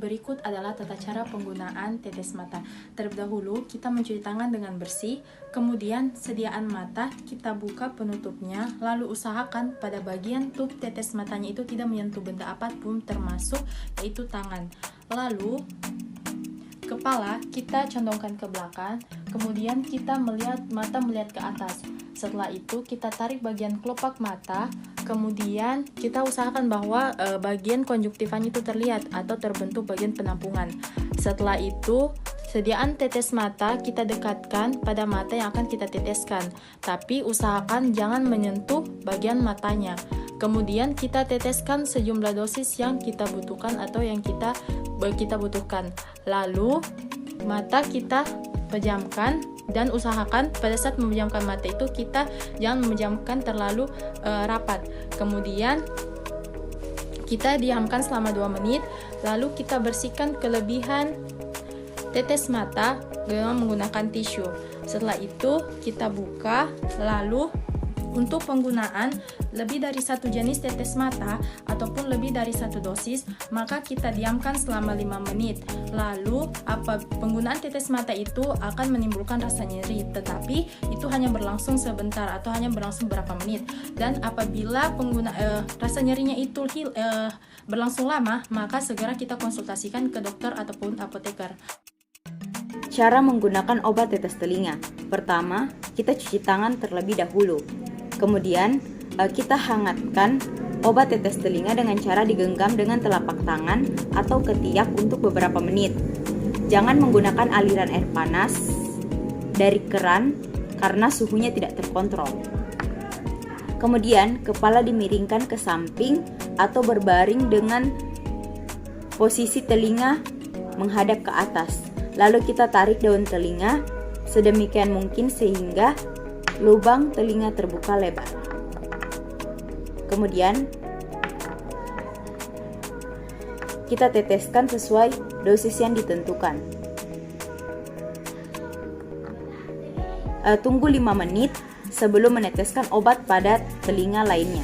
berikut adalah tata cara penggunaan tetes mata. Terlebih dahulu, kita mencuci tangan dengan bersih, kemudian sediaan mata, kita buka penutupnya, lalu usahakan pada bagian tub tetes matanya itu tidak menyentuh benda apapun termasuk yaitu tangan. Lalu, kepala kita condongkan ke belakang, kemudian kita melihat ke atas. Setelah itu, kita tarik bagian kelopak mata, kemudian kita usahakan bahwa bagian konjuktifannya itu terlihat atau terbentuk bagian penampungan. Setelah itu, sediaan tetes mata kita dekatkan pada mata yang akan kita teteskan, tapi usahakan jangan menyentuh bagian matanya. Kemudian kita teteskan sejumlah dosis yang kita butuhkan atau yang kita butuhkan. Lalu mata kita pejamkan dan usahakan pada saat memejamkan mata itu kita jangan memejamkan terlalu rapat. Kemudian kita diamkan selama 2 menit, lalu kita bersihkan kelebihan tetes mata dengan menggunakan tisu. Setelah itu kita buka, lalu untuk penggunaan lebih dari 1 jenis tetes mata ataupun lebih dari 1 dosis, maka kita diamkan selama 5 menit. Lalu, penggunaan tetes mata itu akan menimbulkan rasa nyeri, tetapi itu hanya berlangsung sebentar atau hanya berlangsung beberapa menit. Dan apabila rasa nyerinya itu berlangsung lama, maka segera kita konsultasikan ke dokter ataupun apoteker. Cara menggunakan obat tetes telinga. Pertama, kita cuci tangan terlebih dahulu. Kemudian, kita hangatkan obat tetes telinga dengan cara digenggam dengan telapak tangan atau ketiak untuk beberapa menit. Jangan menggunakan aliran air panas dari keran karena suhunya tidak terkontrol. Kemudian, kepala dimiringkan ke samping atau berbaring dengan posisi telinga menghadap ke atas. Lalu kita tarik daun telinga sedemikian mungkin sehingga lubang telinga terbuka lebar. Kemudian kita teteskan sesuai dosis yang ditentukan. Tunggu 5 menit sebelum meneteskan obat pada telinga lainnya.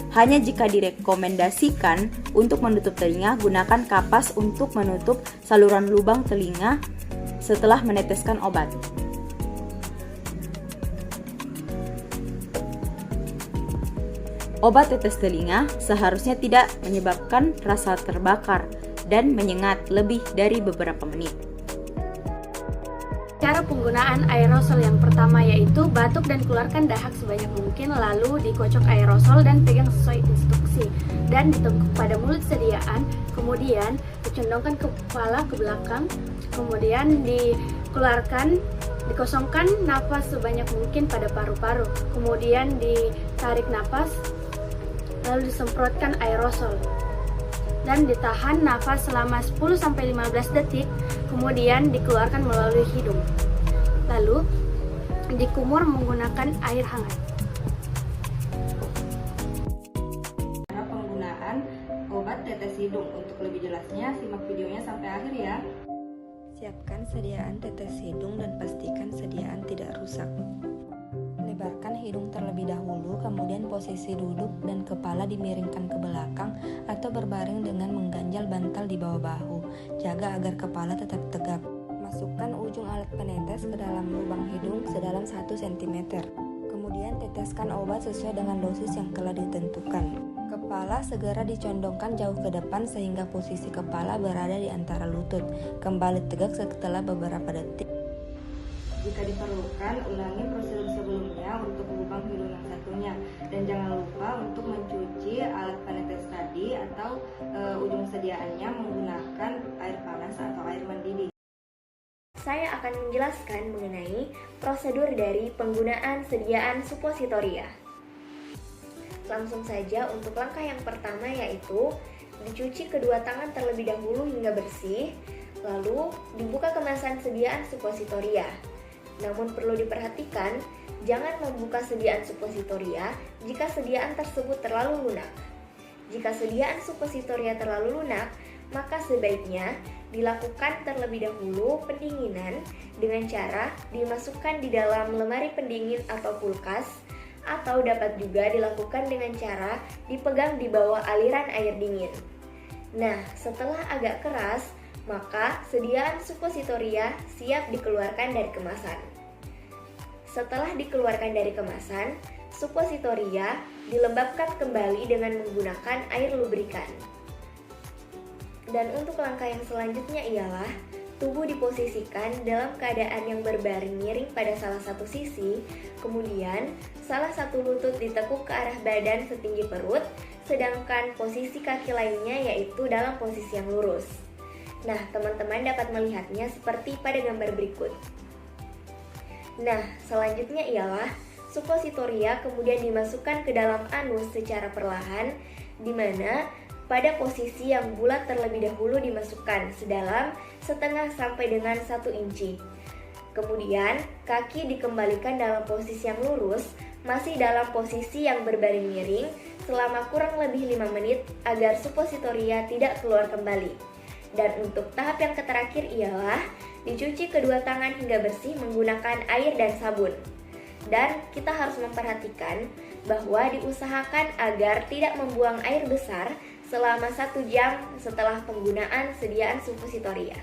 Hanya jika direkomendasikan untuk menutup telinga, gunakan kapas untuk menutup saluran lubang telinga setelah meneteskan obat. Obat tetes telinga seharusnya tidak menyebabkan rasa terbakar dan menyengat lebih dari beberapa menit. Cara penggunaan aerosol yang pertama yaitu batuk dan keluarkan dahak sebanyak mungkin, lalu dikocok aerosol dan pegang sesuai instruksi dan ditekuk pada mulut sediaan, kemudian dicondongkan kepala ke belakang, kemudian dikosongkan napas sebanyak mungkin pada paru-paru, kemudian ditarik napas, lalu disemprotkan aerosol dan ditahan nafas selama 10-15 detik, kemudian dikeluarkan melalui hidung. Lalu dikumur menggunakan air hangat. Cara penggunaan obat tetes hidung. Untuk lebih jelasnya simak videonya sampai akhir ya. Siapkan sediaan tetes hidung dan pastikan sediaan tidak rusak. Lebarkan hidung terlebih dahulu, kemudian posisi duduk dan kepala dimiringkan ke belakang atau berbaring dengan mengganjal bantal di bawah bahu. Jaga agar kepala tetap tegap. Masukkan ujung alat penetes ke dalam lubang hidung sedalam 1 cm. Kemudian teteskan obat sesuai dengan dosis yang telah ditentukan. Kepala segera dicondongkan jauh ke depan sehingga posisi kepala berada di antara lutut. Kembali tegak setelah beberapa detik. Jika diperlukan, ulangi prosedur sebelumnya untuk lubang hidung yang satunya. Dan jangan lupa untuk mencuci alat penetes tadi atau ujung sediaannya menggunakan air panas atau air mendidih. Saya akan menjelaskan mengenai prosedur dari penggunaan sediaan supositoria. Langsung saja untuk langkah yang pertama yaitu dicuci kedua tangan terlebih dahulu hingga bersih, lalu dibuka kemasan sediaan supositoria. Namun perlu diperhatikan, jangan membuka sediaan supositoria jika sediaan tersebut terlalu lunak. Jika sediaan supositoria terlalu lunak, maka sebaiknya dilakukan terlebih dahulu pendinginan dengan cara dimasukkan di dalam lemari pendingin atau kulkas, atau dapat juga dilakukan dengan cara dipegang di bawah aliran air dingin. Nah, setelah agak keras, maka sediaan suppositoria siap dikeluarkan dari kemasan. Setelah dikeluarkan dari kemasan, suppositoria dilembabkan kembali dengan menggunakan air lubrikan. Dan untuk langkah yang selanjutnya ialah tubuh diposisikan dalam keadaan yang berbaring miring pada salah satu sisi, kemudian salah satu lutut ditekuk ke arah badan setinggi perut, sedangkan posisi kaki lainnya yaitu dalam posisi yang lurus. Nah, teman-teman dapat melihatnya seperti pada gambar berikut. Nah, selanjutnya ialah suppositoria kemudian dimasukkan ke dalam anus secara perlahan, di mana pada posisi yang bulat terlebih dahulu dimasukkan sedalam setengah sampai dengan 1 inci. Kemudian, kaki dikembalikan dalam posisi yang lurus, masih dalam posisi yang berbaring miring selama kurang lebih 5 menit agar suppositoria tidak keluar kembali. Dan untuk tahap yang terakhir ialah dicuci kedua tangan hingga bersih menggunakan air dan sabun. Dan kita harus memperhatikan bahwa diusahakan agar tidak membuang air besar selama 1 jam setelah penggunaan sediaan suppositoria.